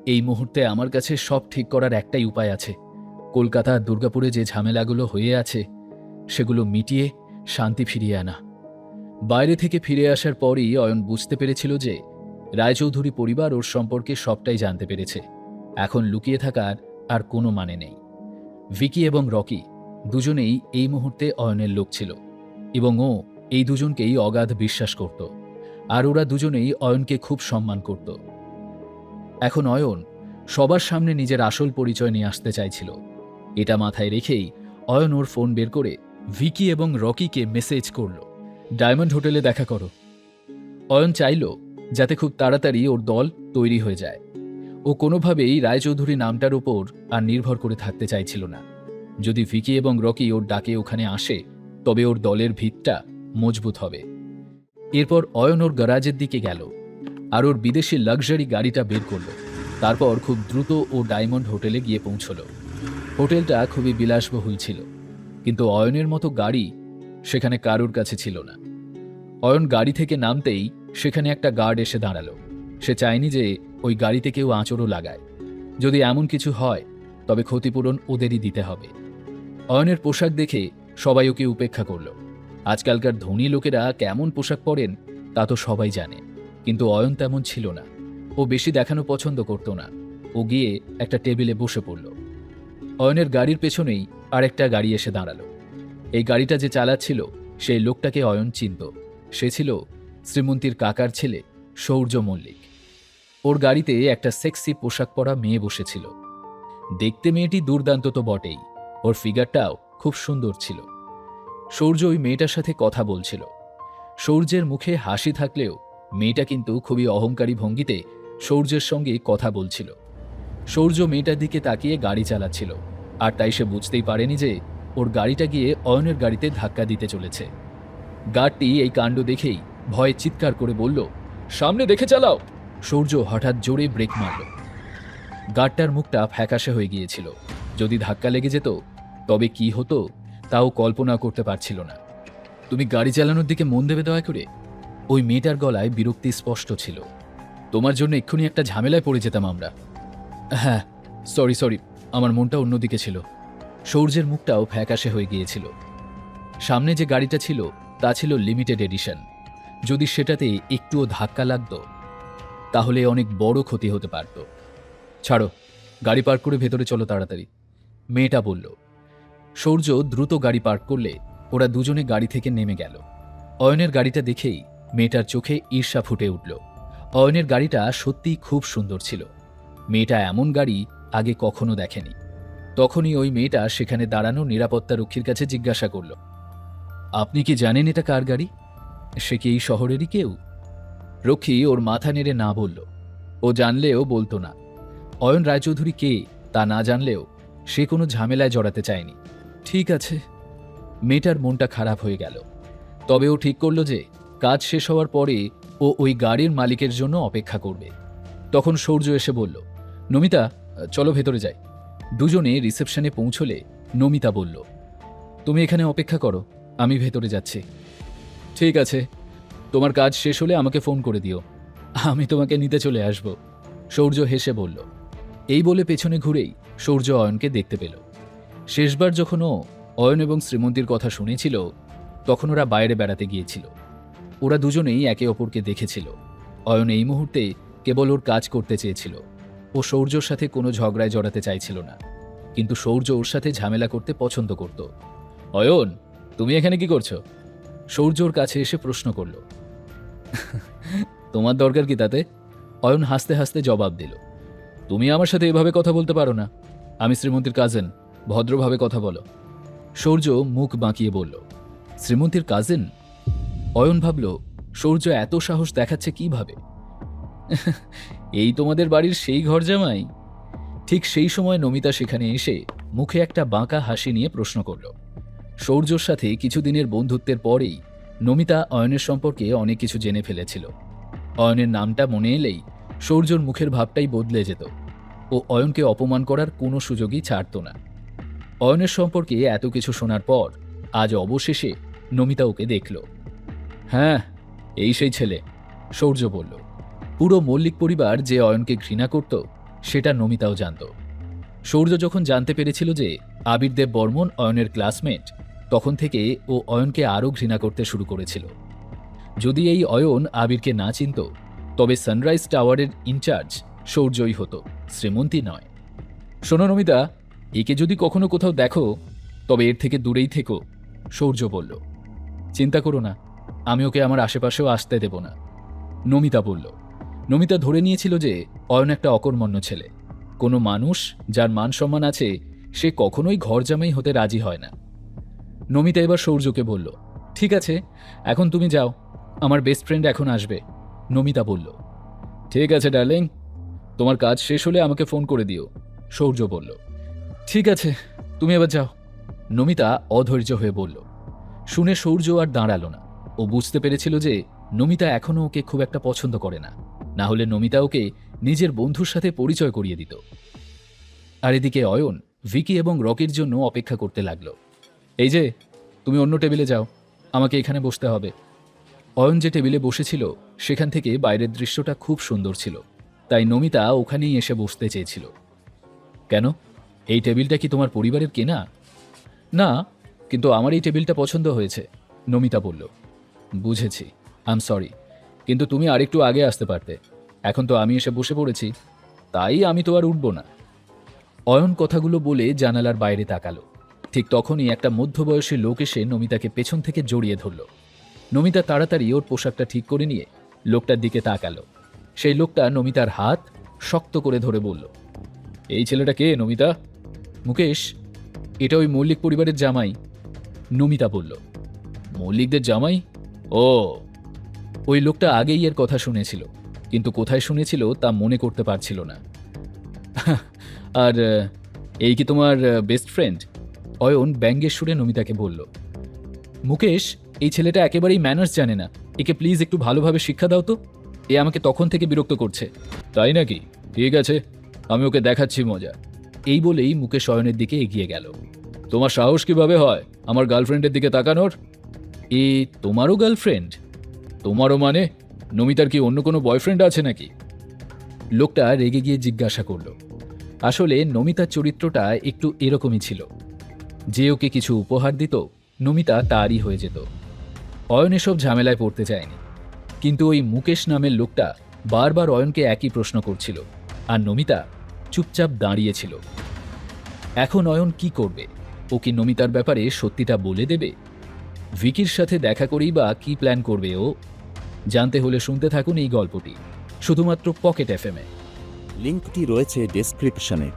এই মুহূর্তে আমার কাছে সব ঠিক করার একটাই উপায় আছে। কলকাতা আর দুর্গাপুরে যে ঝামেলাগুলো হয়ে আছে সেগুলো মিটিয়ে শান্তি ফিরিয়ে আনা। বাইরে থেকে ফিরে আসার পরই অয়ন বুঝতে পেরেছিল যে রায়চৌধুরী পরিবার ওর সম্পর্কে সবটাই জানতে পেরেছে। এখন লুকিয়ে থাকার আর কোনো মানে নেই। ভিকি এবং রকি দুজনেই এই মুহূর্তে অয়নের লোক ছিল এবং ও এই দুজনকেই অগাধ বিশ্বাস করত, আর ওরা দুজনেই অয়নকে খুব সম্মান করত। এখন অয়ন সবার সামনে নিজের আসল পরিচয় নিয়ে আসতে চাইছিল। এটা মাথায় রেখেই অয়ন ওর ফোন বের করে ভিকি এবং রকিকে মেসেজ করল, ডায়মন্ড হোটেলে দেখা করো। অয়ন চাইল যাতে খুব তাড়াতাড়ি ওর দল তৈরি হয়ে যায়। ও কোনোভাবেই রায়চৌধুরী নামটার উপর আর নির্ভর করে থাকতে চাইছিল না। যদি ভিকি এবং রকি ওর ডাকে ওখানে আসে তবে ওর দলের ভিতটা মজবুত হবে। এরপর অয়ন ওর গ্যারাজের দিকে গেল আর ওর বিদেশি লাক্সারি গাড়িটা বের করল। তারপর খুব দ্রুত ও ডায়মন্ড হোটেলে গিয়ে পৌঁছল। হোটেলটা খুবই বিলাসবহুল ছিল, কিন্তু অয়নের মতো গাড়ি সেখানে কারোর কাছে ছিল না। অয়ন গাড়ি থেকে নামতেই সেখানে একটা গার্ড এসে দাঁড়ালো। সে চায়নি যে ওই গাড়িতে কেউ আঁচড়ও লাগায়। যদি এমন কিছু হয় তবে ক্ষতিপূরণ ওদেরই দিতে হবে। অয়নের পোশাক দেখে সবাই ওকে উপেক্ষা করল। আজকালকার ধনী লোকেরা কেমন পোশাক পরেন তা তো সবাই জানে, কিন্তু অয়ন তেমন ছিল না। ও বেশি দেখানো পছন্দ করত না। ও গিয়ে একটা টেবিলে বসে পড়ল। অয়নের গাড়ির পেছনেই আরেকটা গাড়ি এসে দাঁড়ালো। এই গাড়িটা যে চালাচ্ছিল সেই লোকটাকে অয়ন চিনত। সে ছিল শ্রীমন্তীর কাকার ছেলে সৌর্য মল্লিক। ওর গাড়িতে একটা সেক্সি পোশাক পরা মেয়ে বসেছিল। দেখতে মেয়েটি দুর্দান্ত তো বটেই, ওর ফিগারটাও খুব সুন্দর ছিল। সৌর্য ওই মেয়েটার সাথে কথা বলছিল। সৌর্যের মুখে হাসি থাকলেও মেয়েটা কিন্তু খুবই অহংকারী ভঙ্গিতে সৌর্যের সঙ্গে কথা বলছিল। সৌর্য মেয়েটার দিকে তাকিয়ে গাড়ি চালাচ্ছিল, আর তাই সে বুঝতেই পারেনি যে ওর গাড়িটা গিয়ে অয়নের গাড়িতে ধাক্কা দিতে চলেছে। গাড়িটি এই কাণ্ড দেখেই ভয়ে চিৎকার করে বলল, সামনে দেখে চালাও। সৌর্য হঠাৎ জোরে ব্রেক মারল। গাড়িটার মুখটা ফ্যাকাশে হয়ে গিয়েছিল। যদি ধাক্কা লেগে যেত তবে কি হতো তাও কল্পনা করতে পারছিল না। তুমি গাড়ি চালানোর দিকে মন দেবে দয়া করে। ওই মেয়েটার গলায় বিরক্তি স্পষ্ট ছিল। তোমার জন্য এক্ষুনি একটা ঝামেলায় পড়ে যেতাম আমরা। হ্যাঁ, সরি, আমার মনটা অন্যদিকে ছিল। সৌর্যের মুখটাও ফ্যাকাশে হয়ে গিয়েছিল। সামনে যে গাড়িটা ছিল তা ছিল লিমিটেড এডিশন। যদি সেটাতে একটুও ধাক্কা লাগত তাহলে অনেক বড় ক্ষতি হতে পারত। ছাড়ো, গাড়ি পার্ক করে ভেতরে চলো তাড়াতাড়ি, মেয়েটা বলল। সৌর্য দ্রুত গাড়ি পার্ক করলে ওরা দুজনে গাড়ি থেকে নেমে গেল। অয়নের গাড়িটা দেখেই মেয়েটার চোখে ঈর্ষা ফুটে উঠল। অয়নের গাড়িটা সত্যিই খুব সুন্দর ছিল। মেয়েটা এমন গাড়ি আগে কখনো দেখেনি। তখনই ওই মেয়েটা সেখানে দাঁড়ানো নিরাপত্তা রক্ষীর কাছে জিজ্ঞাসা করল, আপনি কি জানেন এটা কার গাড়ি? সে কি এই শহরেরই কেউ? রক্ষী ওর মাথা নেড়ে না বলল। ও জানলেও বলতো না। অয়ন রায়চৌধুরী কে তা না জানলেও সে কোনো ঝামেলায় জড়াতে চায়নি। ঠিক আছে। মেয়েটার মনটা খারাপ হয়ে গেল। তবে ও ঠিক করল যে কাজ শেষ হওয়ার পরে ও ওই গাড়ির মালিকের জন্য অপেক্ষা করবে। তখন সৌর্য এসে বলল, নমিতা, চলো ভেতরে যাই। দুজনে রিসেপশনে পৌঁছলে নমিতা বলল, তুমি এখানে অপেক্ষা করো, আমি ভেতরে যাচ্ছি। ঠিক আছে, তোমার কাজ শেষ হলে আমাকে ফোন করে দিও, আমি তোমাকে নিতে চলে আসব। সৌর্য হেসে বলল। এই বলে পেছনে ঘুরেই সৌর্য অয়নকে দেখতে পেল। শেষবার যখন ও অয়ন এবং শ্রীমন্তীর কথা শুনেছিল তখন ওরা বাইরে বেড়াতে গিয়েছিল। ওরা দুজনেই একে অপরকে দেখেছিল। অয়ন এই মুহূর্তে কেবল ওর কাজ করতে চেয়েছিল। ও সৌর্যর সাথে কোনো ঝগড়ায় জড়াতে চাইছিল না, কিন্তু সৌর্য ওর সাথে ঝামেলা করতে পছন্দ করত। অয়ন, তুমি এখানে কি করছো? সৌর্য ওর কাছে এসে প্রশ্ন করল। তোমার দরকার কি তাতে? অয়ন হাসতে হাসতে জবাব দিল, তুমি আমার সাথে এভাবে কথা বলতে পারো না। আমি শ্রীমন্তীর কাজিন, ভদ্রভাবে কথা বলো। সৌর্য মুখ বাঁকিয়ে বলল, শ্রীমন্তীর কাজিন? অয়ন ভাবল, সৌর্য এত সাহস দেখাচ্ছে কিভাবে? এই তোমাদের বাড়ির সেই ঘর জামাই? ঠিক সেই সময় নমিতা সেখানে এসে মুখে একটা বাঁকা হাসি নিয়ে প্রশ্ন করল। সৌর্যর সাথে কিছুদিনের বন্ধুত্বের পরেই নমিতা অয়নের সম্পর্কে অনেক কিছু জেনে ফেলেছিল। অয়নের নামটা মনে এলেই সৌর্যর মুখের ভাবটাই বদলে যেত। ও অয়নকে অপমান করার কোনো সুযোগই ছাড়ত না। অয়নের সম্পর্কে এত কিছু শোনার পর আজ অবশেষে নমিতা ওকে দেখল। হ্যাঁ, এই সেই ছেলে, সৌর্য বলল। পুরো মল্লিক পরিবার যে অয়নকে ঘৃণা করত সেটা নমিতাও জানত। সূর্য যখন জানতে পেরেছিল যে আবির দেব বর্মন অয়নের ক্লাসমেট, তখন থেকে ও অয়নকে আরও ঘৃণা করতে শুরু করেছিল। যদি এই অয়ন আবিরকে না চিনত, তবে সানরাইজ টাওয়ারের ইনচার্জ সৌর্যই হতো, শ্রীমন্তী নয়। শোনো নমিতা, একে যদি কখনো কোথাও দেখো, তবে এর থেকে দূরেই থেকো, সৌর্য বলল। চিন্তা করো না, আমি ওকে আমার আশেপাশেও আসতে দেব না, নমিতা বলল। নমিতা ধরে নিয়েছিল যে অয়ন একটা অকর্মণ্য ছেলে। কোনো মানুষ যার মান সম্মান আছে, সে কখনোই ঘর জামাই হতে রাজি হয় না। নমিতা এবার সৌর্যকে বলল, ঠিক আছে, এখন তুমি যাও, আমার বেস্ট ফ্রেন্ড এখন আসবে, নমিতা বলল। ঠিক আছে ডার্লিং, তোমার কাজ শেষ হলে আমাকে ফোন করে দিও, সৌর্য বলল। ঠিক আছে, তুমি এবার যাও, নমিতা অধৈর্য হয়ে বলল। শুনে সৌর্য আর দাঁড়ালো না। ও বুঝতে পেরেছিল যে নমিতা এখনও ওকে খুব একটা পছন্দ করে না, না হলে নমিতা ওকে নিজের বন্ধুর সাথে পরিচয় করিয়ে দিত। আর এদিকে অয়ন ভিকি এবং রকির জন্য অপেক্ষা করতে লাগলো। এই যে, তুমি অন্য টেবিলে যাও, আমাকে এখানে বসতে হবে। অয়ন যে টেবিলে বসেছিল সেখান থেকে বাইরের দৃশ্যটা খুব সুন্দর ছিল, তাই নমিতা ওখানেই এসে বসতে চেয়েছিল। কেন, এই টেবিলটা কি তোমার পরিবারের কেনা? না, কিন্তু আমার এই টেবিলটা পছন্দ হয়েছে, নমিতা বলল। বুঝেছি, আই এম সরি, কিন্তু তুমি আরেকটু আগে আসতে পারতে। এখন তো আমি এসে বসে পড়েছি, তাই আমি তো আর উঠব না। অয়ন কথাগুলো বলে জানালার বাইরে তাকালো। ঠিক তখনই একটা মধ্যবয়সী লোক এসে নমিতাকে পেছন থেকে জড়িয়ে ধরল। নমিতা তাড়াতাড়ি ওর পোশাকটা ঠিক করে নিয়ে লোকটার দিকে তাকালো। সেই লোকটা নমিতার হাত শক্ত করে ধরে বলল, এই ছেলেটা কে নমিতা? মুকেশ, এটা ওই মল্লিক পরিবারের জামাই, নমিতা বলল। মল্লিকদের জামাই? ও। ওই লোকটা আগেই এর কথা শুনেছিল, কিন্তু কোথায় শুনেছিল তা মনে করতে পারছিল না। আর এই কি তোমার বেস্ট ফ্রেন্ড? অয়ন ব্যঙ্গের সুরে নমিতাকে বলল। মুকেশ, এই ছেলেটা একেবারেই ম্যানার্স জানে না, একে প্লিজ একটু ভালোভাবে শিক্ষা দাও তো, এ আমাকে তখন থেকে বিরক্ত করছে। তাই নাকি? ঠিক আছে, আমি ওকে দেখাচ্ছি মজা। এই বলেই মুকেশ অয়নের দিকে এগিয়ে গেল। তোমার সাহস কিভাবে হয় আমার গার্লফ্রেন্ডের দিকে তাকানোর? এ তোমারও গার্লফ্রেন্ড? তোমারও মানে? নমিতার কি অন্য কোনো বয়ফ্রেন্ড আছে নাকি? লোকটা রেগে গিয়ে জিজ্ঞাসা করল। আসলে নমিতার চরিত্রটা একটু এরকমই ছিল। যে ওকে কিছু উপহার দিত, নমিতা তারই হয়ে যেত। অয়ন এসব ঝামেলায় পড়তে চায়নি, কিন্তু ওই মুকেশ নামের লোকটা বারবার অয়নকে একই প্রশ্ন করছিল, আর নমিতা চুপচাপ দাঁড়িয়েছিল। এখন অয়ন কি করবে? ও কি নমিতার ব্যাপারে সত্যিটা বলে দেবে? ভিকির সাথে দেখা করেই বা কি প্ল্যান করবে ও? জানতে হলে শুনতে থাকুন এই গল্পটি, শুধুমাত্র পকেট এফএমে। লিঙ্কটি রয়েছে ডেসক্রিপশনে।